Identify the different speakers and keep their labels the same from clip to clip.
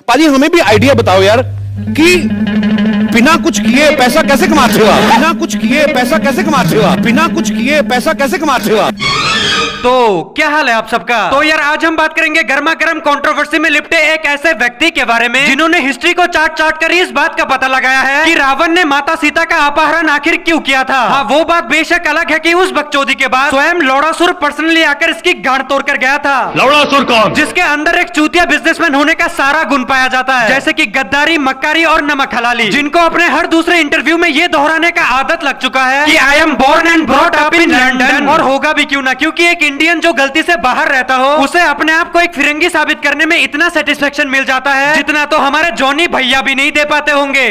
Speaker 1: पाजी हमें भी आइडिया बताओ यार कि बिना कुछ किए पैसा कैसे कमाते हो आप? बिना कुछ किए पैसा कैसे कमाते हो आप? बिना कुछ किए पैसा कैसे कमाते हो आप?
Speaker 2: तो क्या हाल है आप सबका? तो यार आज हम बात करेंगे गर्मा गर्म कंट्रोवर्सी में लिपटे एक ऐसे व्यक्ति के बारे में जिन्होंने हिस्ट्री को चाट चाट कर इस बात का पता लगाया है कि रावण ने माता सीता का अपहरण आखिर क्यों किया था। हाँ, वो बात बेशक अलग है कि उस बकचोदी के बाद स्वयं लौड़ासुर पर्सनली आकर इसकी गांड तोड़ कर गया था।
Speaker 3: लौड़ासुर कौन?
Speaker 2: जिसके अंदर एक चूतिया बिजनेसमैन होने का सारा गुण पाया जाता है, जैसे कि गद्दारी, मक्कारी और नमक हलाली, जिनको अपने हर दूसरे इंटरव्यू में ये दोहराने का आदत लग चुका है कि I am born and brought up in London. और होगा भी क्यों ना, क्योंकि एक इंडियन जो गलती से बाहर रहता हो उसे अपने आप को एक फिरंगी साबित करने में इतना सेटिस्फेक्शन मिल जाता है जितना तो हमारे जॉनी भैया भी नहीं दे पाते होंगे।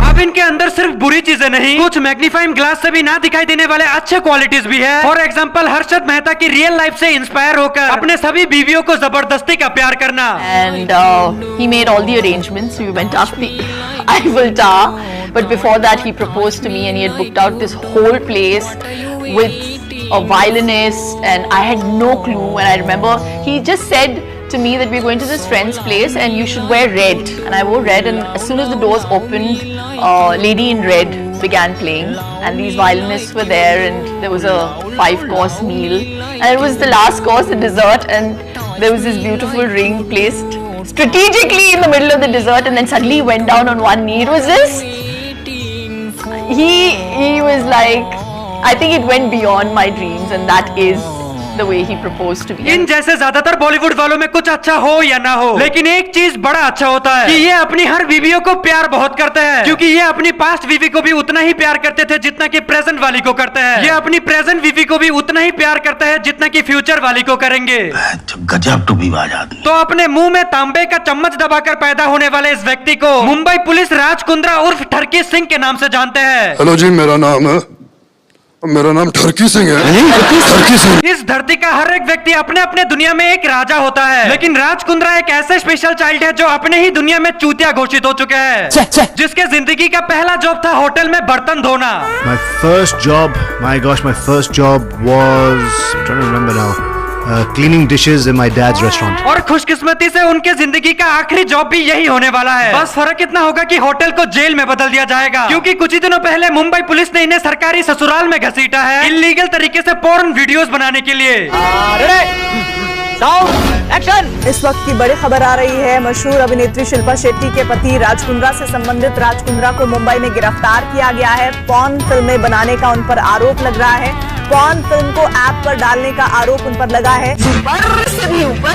Speaker 2: अब इनके अंदर सिर्फ बुरी चीजें नहीं, कुछ मैग्नीफाइंग ग्लास से भी ना दिखाई देने वाले अच्छे क्वालिटीज भी है। फॉर एग्जांपल हर्षद मेहता की रियल लाइफ से इंस्पायर होकर अपने सभी बीवियों को जबरदस्ती का प्यार करना।
Speaker 4: And he made all the arrangements. We went up the Eiffel Tower, but before that he proposed to me and he had booked out this whole place with a violinist and I had no clue. And I remember he just said to me that we're going to this friend's place and you should wear red, and I wore red, and as soon as the doors opened, Lady in Red began playing and these violinists were there and there was a 5-course meal and it was the last course, the dessert, and there was this beautiful ring placed strategically in the middle of the dessert, and then suddenly he went down on one knee. It was just, he was like, I think it went beyond my dreams, and that is the way he proposed to me.
Speaker 2: इन जैसे ज्यादातर बॉलीवुड वालों में कुछ अच्छा हो या ना हो, लेकिन एक चीज बड़ा अच्छा होता है कि ये अपनी हर बीवियों को प्यार बहुत करते हैं, क्योंकि ये अपनी पास्ट बीवी को भी उतना ही प्यार करते थे जितना कि प्रेजेंट वाली को करते हैं। ये अपनी प्रेजेंट बीवी को भी उतना ही प्यार करते हैं जितना कि फ्यूचर वाली को करेंगे।
Speaker 3: गजब टूबीबाज आदमी।
Speaker 2: तो अपने मुंह में तांबे का चम्मच दबाकर पैदा होने वाले इस व्यक्ति को मुंबई पुलिस राज कुंद्रा उर्फ ठरकी सिंह के नाम से जानते हैं।
Speaker 5: हेलो जी, मेरा नाम ठरकी सिंह है। ठरकी सिंह।
Speaker 2: इस धरती का हर एक व्यक्ति अपने अपने दुनिया में एक राजा होता है, लेकिन राज कुंद्रा एक ऐसे स्पेशल चाइल्ड है जो अपने ही दुनिया में चूतिया घोषित हो चुके हैं, जिसके जिंदगी का पहला जॉब था होटल में बर्तन धोना।
Speaker 6: My first job was, I'm trying to remember now, cleaning dishes in my dad's restaurant.
Speaker 2: और खुशकिस्मती से उनके जिंदगी का आखिरी जॉब भी यही होने वाला है। बस फर्क इतना होगा कि होटल को जेल में बदल दिया जाएगा, क्योंकि कुछ ही दिनों पहले मुंबई पुलिस ने इन्हें सरकारी ससुराल में घसीटा है इल्लीगल तरीके से पोर्न वीडियोस बनाने के लिए।
Speaker 7: एक्शन। इस वक्त की बड़ी खबर आ रही है, मशहूर अभिनेत्री शिल्पा शेट्टी के पति राज कुंद्रा से संबंधित राज कुंद्रा को मुंबई में गिरफ्तार किया गया है। पॉर्न फिल्में बनाने का उन पर आरोप लग रहा है। पॉर्न फिल्म को ऐप पर डालने का आरोप उन पर लगा है।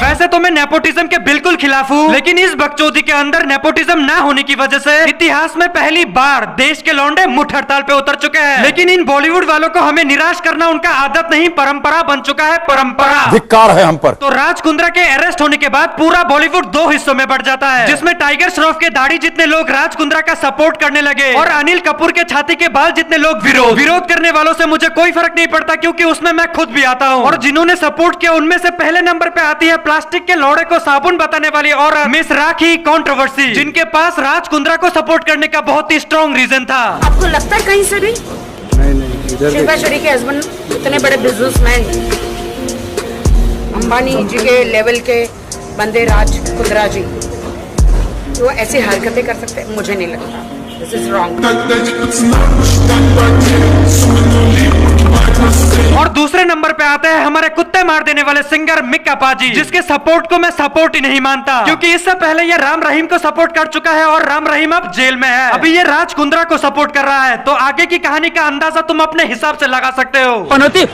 Speaker 2: वैसे तो मैं नेपोटिज्म के बिल्कुल खिलाफ हूँ, लेकिन इस बकचोदी के अंदर नेपोटिज्म ना होने की वजह से इतिहास में पहली बार देश के लौंडे मुठ हड़ताल पे उतर चुके हैं। लेकिन इन बॉलीवुड वालों को हमें निराश करना उनका आदत नहीं, परंपरा बन चुका है। परंपरा
Speaker 1: धिक्कार है हम पर।
Speaker 2: तो राज कुंद्रा के अरेस्ट होने के बाद पूरा बॉलीवुड 2 हिस्सों में बढ़ जाता है, जिसमें टाइगर श्रॉफ के दाढ़ी जितने लोग राज कुंद्रा का सपोर्ट करने लगे और अनिल कपूर के छाती के बाल जितने लोग विरोध करने वालों से मुझे कोई फर्क नहीं पड़ता, क्योंकि उसमें मैं खुद भी आता हूँ। और जिन्होंने सपोर्ट किया उनमें से पहले नंबर पे आती है प्लास्टिक के लोड़े को साबुन बताने वाली औरत मिस राखी कंट्रोवर्सी, जिनके पास राज कुंद्रा को सपोर्ट करने का बहुत ही स्ट्रॉन्ग रीजन था।
Speaker 8: आपको लगता है कहीं से भी शिल्पा शेट्टी के हस्बैंड इतने बड़े बिजनेसमैन, अंबानी जी के लेवल के बंदे राज कुंद्रा जी, वो ऐसी हरकतें कर सकते हैं? मुझे नहीं लगता। This is wrong.
Speaker 2: और दूसरे नंबर पे आते हैं हमारे कुत्ते मार देने वाले सिंगर मिक्का पाजी, जिसके सपोर्ट को मैं सपोर्ट ही नहीं मानता, क्योंकि इससे पहले ये राम रहीम को सपोर्ट कर चुका है और राम रहीम अब जेल में है। अभी ये राज कुंद्रा को सपोर्ट कर रहा है, तो आगे की कहानी का अंदाजा तुम अपने हिसाब से लगा सकते हो।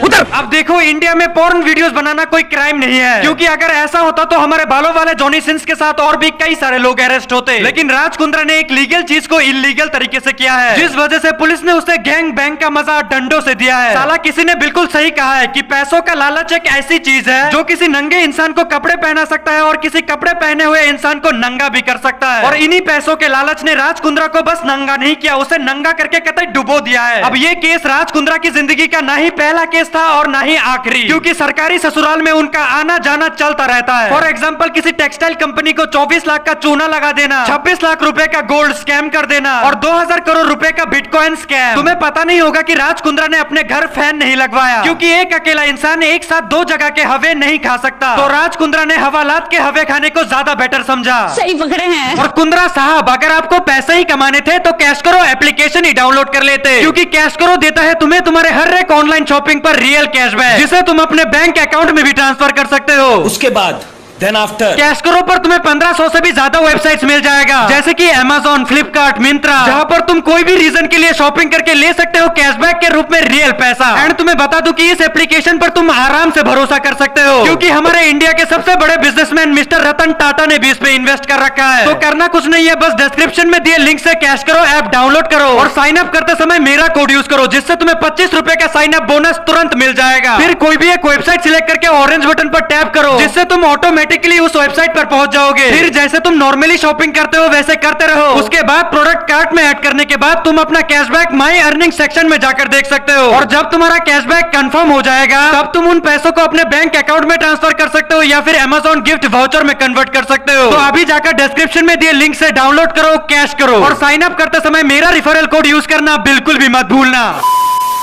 Speaker 2: उधर। अब देखो, इंडिया में पोर्न वीडियोस बनाना कोई क्राइम नहीं है, क्योंकि अगर ऐसा होता तो हमारे बालों वाले जॉनी सिंस के साथ और भी कई सारे लोग अरेस्ट होते। लेकिन राज कुंद्रा ने एक लीगल चीज को इलीगल तरीके से किया है, जिस वजह से पुलिस ने उसे गैंग बैंग का मजा डंडों से दिया है। साला किसी ने बिल्कुल सही कहा है कि पैसों का लालच एक ऐसी चीज है जो किसी नंगे इंसान को कपड़े पहना सकता है और किसी कपड़े पहने हुए इंसान को नंगा भी कर सकता है। और इन्हीं पैसों के लालच ने राज कुंद्रा को बस नंगा नहीं किया, उसे नंगा करके कतई डुबो दिया है। अब ये केस राज कुंद्रा की जिंदगी का ना ही पहला केस था और ना ही आखिरी, क्योंकि सरकारी ससुराल में उनका आना जाना चलता रहता है। फॉर एग्जाम्पल, किसी टेक्सटाइल कंपनी को 24 लाख का चूना लगा देना, 26 लाख रुपए का गोल्ड स्कैम कर देना और 2000 करोड़ रुपए का बिटकॉइन स्कैम। तुम्हें पता नहीं होगा कि राज कुंद्रा ने अपने घर फैन नहीं लगवाया, क्योंकि एक अकेला इंसान एक साथ 2 जगह के हवे नहीं खा सकता। तो राज कुंद्रा ने हवालात के हवे खाने को ज्यादा बेटर समझा।
Speaker 4: सही पकड़े हैं।
Speaker 2: और कुंद्रा साहब, अगर आपको पैसे ही कमाने थे तो कैश करो एप्लीकेशन ही डाउनलोड कर लेते, क्योंकि कैश करो देता है तुम्हें तुम्हारे हर एक ऑनलाइन शॉपिंग पर रियल कैशबैक, जिसे तुम अपने बैंक अकाउंट में भी ट्रांसफर कर सकते हो।
Speaker 9: उसके बाद
Speaker 2: कैश करो पर तुम्हें 1500 से भी ज्यादा वेबसाइट्स मिल जाएगा, जैसे कि Amazon, फ्लिपकार्ट, मिंत्रा, जहां पर तुम कोई भी रीजन के लिए शॉपिंग करके ले सकते हो कैशबैक के रूप में रियल पैसा। एंड तुम्हें बता दूं कि इस एप्लीकेशन पर तुम आराम से भरोसा कर सकते हो, क्योंकि हमारे इंडिया के सबसे बड़े बिजनेसमैन मिस्टर रतन टाटा ने भी इस पे इन्वेस्ट कर रखा है। तो करना कुछ नहीं है, बस डिस्क्रिप्शन में दिए लिंक से कैश करो ऐप डाउनलोड करो और साइन अप करते समय मेरा कोड यूज करो, जिससे तुम्हें 25 रुपए का साइन अप बोनस तुरंत मिल जाएगा। फिर कोई भी एक वेबसाइट सिलेक्ट करके ऑरेंज बटन पर टैप करो, जिससे तुम ऑटोमेटिकली उस वेबसाइट पर पहुंच जाओगे। फिर जैसे तुम नॉर्मली शॉपिंग करते हो वैसे करते रहो। उसके बाद प्रोडक्ट कार्ट में ऐड करने के बाद तुम अपना कैशबैक माई अर्निंग सेक्शन में जाकर देख सकते हो, और जब तुम्हारा कैशबैक कंफर्म हो जाएगा तब तुम उन पैसों को अपने बैंक अकाउंट में ट्रांसफर कर सकते हो या फिर Amazon गिफ्ट वाउचर में कन्वर्ट कर सकते हो। तो अभी जाकर डिस्क्रिप्शन में दिए लिंक से डाउनलोड करो, कैश करो और साइन अप करते समय मेरा रेफरल कोड यूज करना बिल्कुल भी मत भूलना।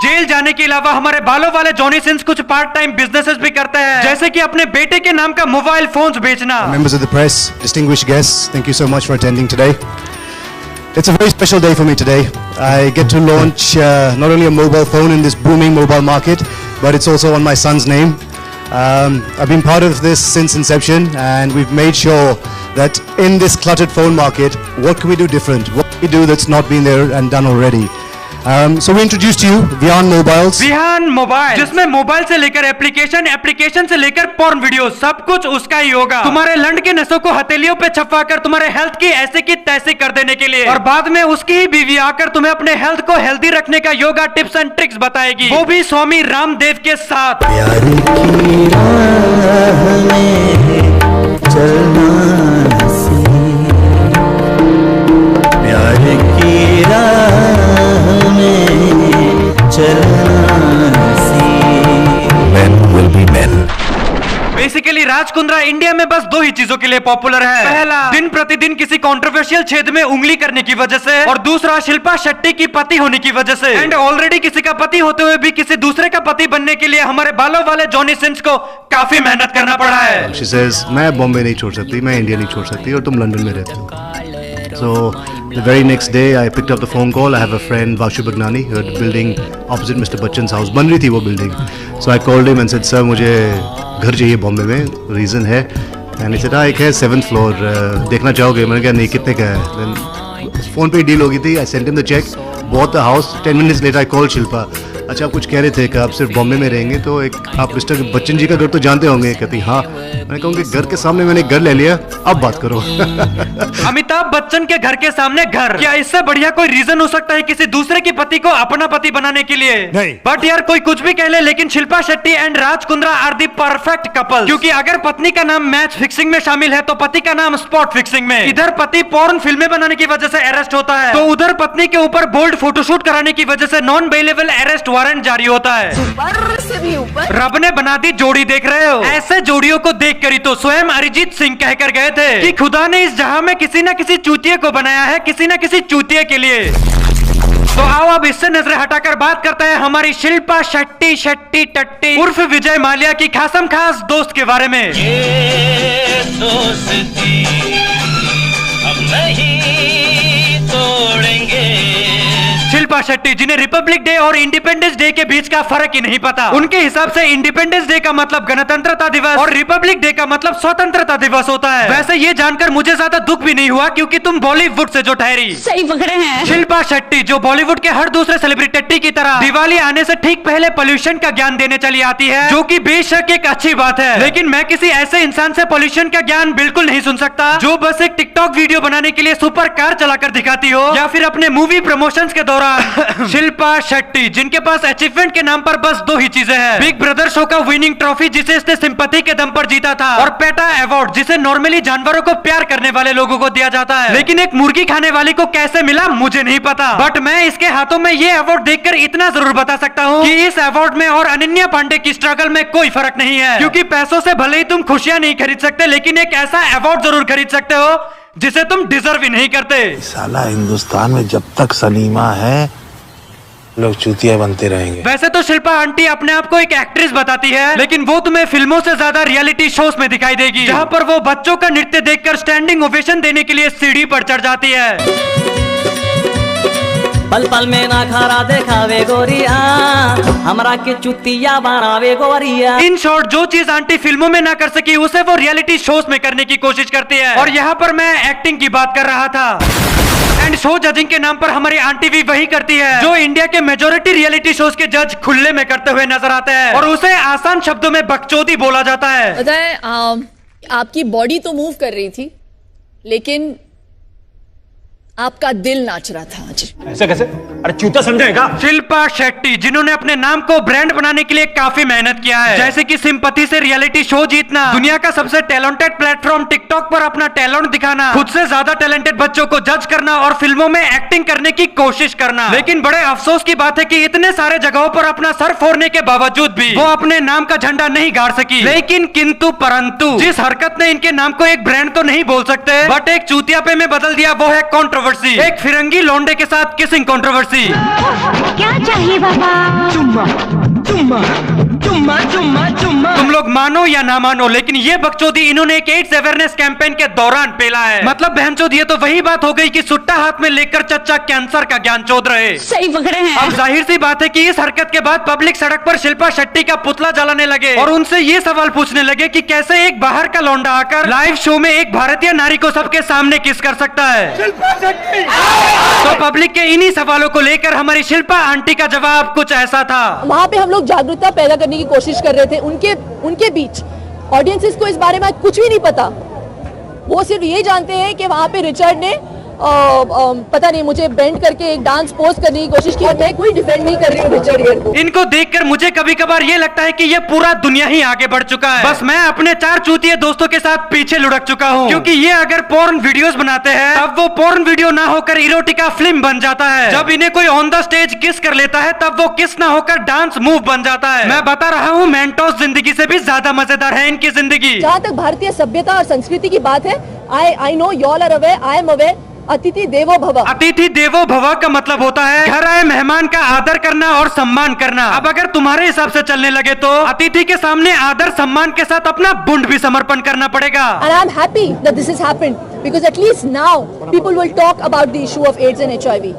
Speaker 2: जेल जाने के अलावा हमारे बालों वाले जॉनी सिंस कुछ पार्ट टाइम बिजनेसेस भी करते हैं, जैसे कि अपने बेटे के नाम का मोबाइल फोन्स बेचना।
Speaker 6: Members of the press, distinguished guests, thank you so much for attending today. It's a very special day for me today. I get to launch not only a mobile phone in this booming mobile market, but it's also on my son's name. I've been part of this since inception, and we've made sure that in this cluttered phone market, what can we do different? What can we do that's not been there and done already? So we introduced to you Vihan Mobiles.
Speaker 2: Vihan mobile, जिसमें mobile से लेकर application, application से लेकर porn video, सब कुछ उसका ही होगा। तुम्हारे लंड के नसों को हथेलियों पे छपवाकर तुम्हारे हेल्थ की ऐसे की तैसे कर देने के लिए, और बाद में उसकी ही बीवी आकर तुम्हें अपने हेल्थ को हेल्दी रखने का योगा टिप्स एंड ट्रिक्स बताएगी, वो भी स्वामी रामदेव के साथ।
Speaker 10: प्यार की राह में चलना प्यार की राह
Speaker 2: बेसिकली राज कुंद्रा इंडिया में बस 2 ही चीजों के लिए पॉपुलर है। पहला, दिन प्रतिदिन किसी कंट्रोवर्शियल छेद में उंगली करने की वजह से, और दूसरा शिल्पा शेट्टी की पति होने की वजह से। एंड ऑलरेडी किसी का पति होते हुए भी किसी दूसरे का पति बनने के लिए हमारे बालों वाले जॉनी सिंस को काफी मेहनत करना पड़ा है।
Speaker 6: She says, मैं बॉम्बे नहीं छोड़ सकती, मैं इंडिया नहीं छोड़ सकती, और तुम लंदन में रहते हो। So the very next day I picked up the phone call. I have a friend Vashu Bagnani who had a building opposite Mr. Bachchan's house. बन रही थी वो building. So I called him and said, sir मुझे घर चाहिए बॉम्बे में, reason है। And he said, हाँ एक है 7th floor, देखना चाहोगे? मैंने कहा नहीं, कितने का है? Then फोन पे डील हो गई थी। I sent him the check, bought the house. 10 minutes later I called Shilpa. अच्छा आप कुछ कह रहे थे कि आप सिर्फ बॉम्बे में रहेंगे, तो एक आप मिस्टर बच्चन जी का घर तो जानते होंगे? कहती हाँ। मैंने कहा उनके घर के सामने मैंने घर ले लिया, अब बात करो।
Speaker 2: अमिताभ बच्चन के घर के सामने घर, क्या इससे बढ़िया कोई रीजन हो सकता है किसी दूसरे के पति को अपना पति बनाने के लिए?
Speaker 6: नहीं।
Speaker 2: बट यार कोई कुछ भी कह ले, लेकिन Shilpa Shetty and Raj Kundra are the perfect couple, क्योंकि अगर पत्नी का नाम मैच फिक्सिंग में शामिल है तो पति का नाम स्पॉट फिक्सिंग में। इधर पति पॉर्न फिल्में बनाने की वजह से अरेस्ट होता है, तो उधर पत्नी के ऊपर बोल्ड फोटोशूट कराने की वजह से नॉन बेलेबल अरेस्ट वारंट जारी होता है।
Speaker 4: ऊपर से भी ऊपर
Speaker 2: रब ने बना दी जोड़ी, देख रहे हो? ऐसे जोड़ियों को देख कर ही तो स्वयं अरिजीत सिंह कहकर गए थे कि खुदा ने इस जहां में किसी न किसी चूतिए को बनाया है, किसी न किसी चूतिए के लिए। तो आओ अब इससे नजरें हटाकर बात करते हैं हमारी शिल्पा शेट्टी शेट्टी टट्टी उर्फ विजय माल्या की खासम खास दोस्त के बारे में।
Speaker 10: ये दोस्ती हम नहीं तोड़ेंगे।
Speaker 2: शिल्पा शेट्टी, जिन्हें रिपब्लिक डे और इंडिपेंडेंस डे के बीच का फर्क ही नहीं पता। उनके हिसाब से इंडिपेंडेंस डे का मतलब गणतंत्रता दिवस और रिपब्लिक डे का मतलब स्वतंत्रता दिवस होता है। वैसे ये जानकर मुझे ज्यादा दुख भी नहीं हुआ, क्योंकि तुम बॉलीवुड से जो ठहरी।
Speaker 4: सही पकड़े हैं।
Speaker 2: शिल्पा शेट्टी जो बॉलीवुड के हर दूसरे सेलिब्रिटी की तरह दिवाली आने से ठीक पहले पोल्यूशन का ज्ञान देने चली आती है, जो कि बेशक एक अच्छी बात है, लेकिन मैं किसी ऐसे इंसान से पोल्यूशन का ज्ञान बिल्कुल नहीं सुन सकता जो बस एक टिकटॉक वीडियो बनाने के लिए सुपर कार चलाकर दिखाती हो, या फिर अपने मूवी प्रमोशंस के दौरान। शिल्पा शेट्टी, जिनके पास अचीवमेंट के नाम पर बस 2 ही चीजें हैं, बिग ब्रदर शो का विनिंग ट्रॉफी जिसे इसने सिंपैथी के दम पर जीता था, और पेटा अवार्ड जिसे नॉर्मली जानवरों को प्यार करने वाले लोगों को दिया जाता है, लेकिन एक मुर्गी खाने वाली को कैसे मिला मुझे नहीं पता। बट मैं इसके हाथों में ये अवार्ड देखकर इतना जरूर बता सकता हूँ कि इस अवार्ड में और अनन्या पांडे की स्ट्रगल में कोई फर्क नहीं है, क्योंकि पैसों से भले ही तुम खुशियां नहीं खरीद सकते, लेकिन एक ऐसा अवार्ड जरूर खरीद सकते हो जिसे तुम डिजर्व ही नहीं करते।
Speaker 3: साला हिंदुस्तान में जब तक सलीमा है
Speaker 9: लोग चूतिया बनते रहेंगे।
Speaker 2: वैसे तो शिल्पा आंटी अपने आप को एक एक्ट्रेस बताती है, लेकिन वो तुम्हें फिल्मों से ज्यादा रियलिटी शोज में दिखाई देगी, जहाँ पर वो बच्चों का नृत्य देखकर स्टैंडिंग ओवेशन देने के लिए सीढ़ी पर चढ़ जाती है।
Speaker 11: पल पल में ना खारा देखावे गोरिया, हमरा के चुतिया बनावे गोरिया।
Speaker 2: इन शॉर्ट जो चीज आंटी फिल्मों में ना कर सकी उसे वो रियलिटी शोज में करने की कोशिश करती है। और यहाँ पर मैं एक्टिंग की बात कर रहा था। एंड शो जजिंग के नाम पर हमारी आंटी भी वही करती है जो इंडिया के मेजोरिटी रियलिटी शोज के जज खुले में करते हुए नजर आते हैं, और उसे आसान शब्दों में बकचोदी बोला जाता है।
Speaker 12: पता है आपकी बॉडी तो मूव कर रही थी, लेकिन आपका दिल नाच रहा था आज।
Speaker 13: ऐसे कैसे? अरे चूता समझेगा?
Speaker 2: शिल्पा शेट्टी, जिन्होंने अपने नाम को ब्रांड बनाने के लिए काफी मेहनत किया है, जैसे कि सिंपैथी से रियलिटी शो जीतना, दुनिया का सबसे टैलेंटेड प्लेटफॉर्म टिकटॉक पर अपना टैलेंट दिखाना, खुद से ज्यादा टैलेंटेड बच्चों को जज करना और फिल्मों में एक्टिंग करने की कोशिश करना। लेकिन बड़े अफसोस की बात है कि इतने सारे जगहों पर अपना सर फोड़ने के बावजूद भी वो अपने नाम का झंडा नहीं गाड़ सकी। लेकिन किंतु परंतु जिस हरकत ने इनके नाम को एक ब्रांड तो नहीं बोल सकते, बट एक चूतियापे में बदल दिया, वो है कंट्रोवर्सी। एक फिरंगी लौंडे के साथ किसिंग कंट्रोवर्सी।
Speaker 14: क्या चाहिए बाबा? चुम्मा चुम्मा चुम्मा चुम्मा चुम्मा।
Speaker 2: तुम लोग मानो या ना मानो, लेकिन ये बकचोदी इन्होंने एक एड्स अवेयरनेस कैंपेन के दौरान पेला है। मतलब बहनचोद ये तो वही बात हो गई कि सुट्टा हाथ में लेकर चच्चा कैंसर का ज्ञान चोद रहे।
Speaker 14: सही पकड़े हैं।
Speaker 2: अब जाहिर सी बात है कि इस हरकत के बाद पब्लिक सड़क पर शिल्पा शेट्टी का पुतला जलाने लगे और उनसे ये सवाल पूछने लगे कि कैसे एक बाहर का लौंडा आकर लाइव शो में एक भारतीय नारी को सबके सामने किस कर सकता है। तो पब्लिक के इन्हीं सवालों को लेकर हमारी शिल्पा आंटी का जवाब कुछ ऐसा था।
Speaker 12: वहाँ पे हम लोग जागरूकता पैदा करने की कोशिश कर रहे थे उनके बीच। ऑडियंसेस को इस बारे में कुछ भी नहीं पता, वो सिर्फ ये जानते हैं कि वहाँ पे रिचर्ड ने पता नहीं मुझे बेंड करके एक डांस पोज करने की कोशिश की। मैं कोई डिफेंड नहीं कर रही हूँ रिचर्ड गियर को।
Speaker 2: इनको देखकर मुझे कभी कभार ये लगता है कि ये पूरा दुनिया ही आगे बढ़ चुका है। बस मैं अपने 4 चूतिए दोस्तों के साथ पीछे लुढ़क चुका हूँ, क्योंकि ये अगर पोर्न वीडियोस बनाते हैं तब वो पोर्न वीडियो ना होकर इरोटिका फिल्म बन जाता है। जब इन्हें कोई ऑन द स्टेज किस कर लेता है तब वो किस ना होकर डांस मूव बन जाता है। मैं बता रहा हूँ, मेंटोस जिंदगी से भी ज्यादा मजेदार है इनकी जिंदगी।
Speaker 12: जहाँ तक भारतीय सभ्यता और संस्कृति की बात है, I know you all are aware, I am aware, अतिथि देवो भव।
Speaker 2: अतिथि देवो भव का मतलब होता है घर आए मेहमान का आदर करना और सम्मान करना। अब अगर तुम्हारे हिसाब से चलने लगे तो अतिथि के सामने आदर सम्मान के साथ अपना बुंड भी समर्पण करना पड़ेगा।
Speaker 12: And I'm happy that this has happened because at least now people will talk about the issue of AIDS and HIV.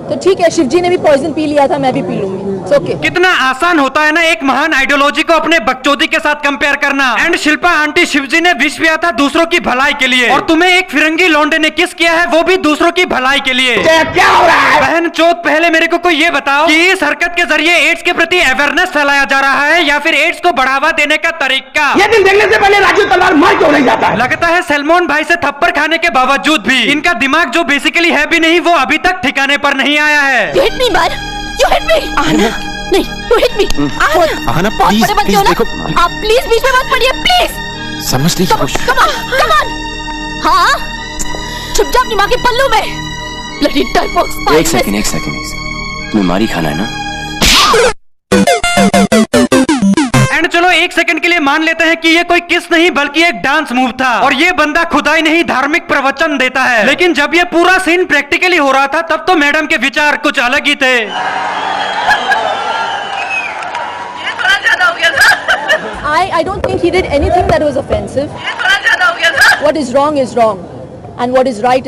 Speaker 12: तो ठीक है, शिवजी ने भी पॉइजन पी लिया था, मैं भी पी लूंगी। Okay.
Speaker 2: कितना आसान होता है ना एक महान आइडियोलॉजी को अपने बकचोदी के साथ कंपेयर करना। एंड शिल्पा आंटी, शिवजी ने विष पिया था दूसरों की भलाई के लिए, और तुम्हें एक फिरंगी लौंडे ने किस किया है वो भी दूसरों की भलाई के लिए।
Speaker 13: क्या हो रहा है?
Speaker 2: बहन चोद, पहले मेरे को कोई ये बताओ कि इस हरकत के जरिए एड्स के प्रति अवेयरनेस फैलाया जा रहा है या फिर एड्स को बढ़ावा देने का तरीका।
Speaker 13: ये दिन देखने से पहले राजू तलवार मार क्यों नहीं जाता है?
Speaker 2: लगता है सलमान भाई से थप्पड़ खाने के बावजूद भी इनका दिमाग जो बेसिकली है भी नहीं, वो अभी तक ठिकाने पर नहीं आया है।
Speaker 14: You hit me! आना, नहीं, you hit me!
Speaker 15: आना, प्लीज प्लीज देखो,
Speaker 14: आप प्लीज बीच में मत पड़िए, प्लीज।
Speaker 15: समझ लीजिए।
Speaker 14: Come on! हाँ, छुप जा अपनी माँ के पल्लू में। Bloody typhoid.
Speaker 15: एक सेकंड, तुम्हें मारी खाना है ना?
Speaker 2: एंड चलो एक सेकंड के लिए मान लेते हैं कि ये कोई किस नहीं बल्कि एक डांस मूव था, और ये बंदा खुदाई नहीं धार्मिक प्रवचन देता है। लेकिन जब ये पूरा सीन प्रैक्टिकली हो रहा था तब तो मैडम के विचार कुछ अलग ही थे।
Speaker 12: I don't think he did anything that was offensive. What is wrong, and what is right,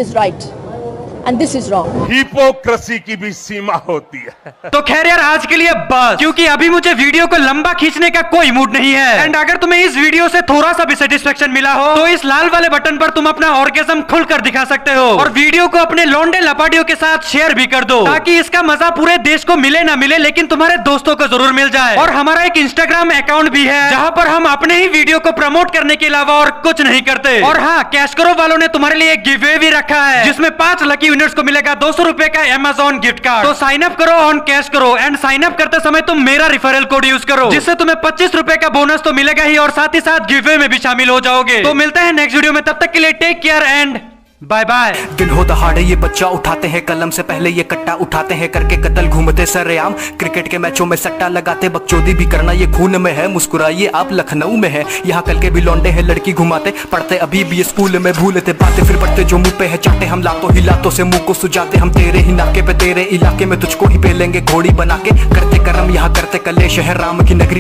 Speaker 12: and this is wrong.
Speaker 16: Hypocrisy की भी सीमा होती है।
Speaker 2: तो खैर यार, आज के लिए बस, क्योंकि अभी मुझे वीडियो को लंबा खींचने का कोई मूड नहीं है। एंड अगर तुम्हें इस वीडियो से थोड़ा सा भी सेटिस्फेक्शन मिला हो तो इस लाल वाले बटन पर तुम अपना ऑर्गेज्म खुलकर दिखा सकते हो, और वीडियो को अपने लौंडे लपाटियों के साथ शेयर भी कर दो, ताकि इसका मजा पूरे देश को मिले ना मिले लेकिन तुम्हारे दोस्तों को जरूर मिल जाए। और हमारा एक इंस्टाग्राम अकाउंट भी है जहाँ पर हम अपने ही वीडियो को प्रमोट करने के अलावा और कुछ नहीं करते। और हाँ, कैश करो वालों ने तुम्हारे लिए एक गिव अवे भी रखा है जिसमें 5 लकी विनर्स को मिलेगा 200 रुपए का Amazon गिफ्ट कार्ड। तो साइन अप करो ऑन कैश करो, एंड साइन अप करते समय तुम मेरा रेफरल कोड यूज करो, जिससे तुम्हें 25 रुपए का बोनस तो मिलेगा ही, और साथ ही साथ गिव अवे में भी शामिल हो जाओगे। तो मिलते हैं नेक्स्ट वीडियो में, तब तक के लिए take care and bye bye.
Speaker 9: दिन हो दहाड़े ये बच्चा उठाते हैं कलम से पहले ये कट्टा उठाते हैं करके कत्ल घूमते सरेआम। क्रिकेट के मैचों में सट्टा लगाते बकचोदी भी करना ये खून में है। मुस्कुराइए आप लखनऊ में है, यहाँ कल के भी लौंडे हैं लड़की घुमाते। पढ़ते अभी भी ये स्कूल में भूलते बातें फिर पढ़ते जो मुंह पे है चाटे। हम लातों ही लातों से मुंह को सुझाते, हम तेरे ही नाके पे तेरे इलाके में तुझको ही पेलेंगे घोड़ी बना के। करते कर्म यहाँ करते कलेश है राम की नगरी।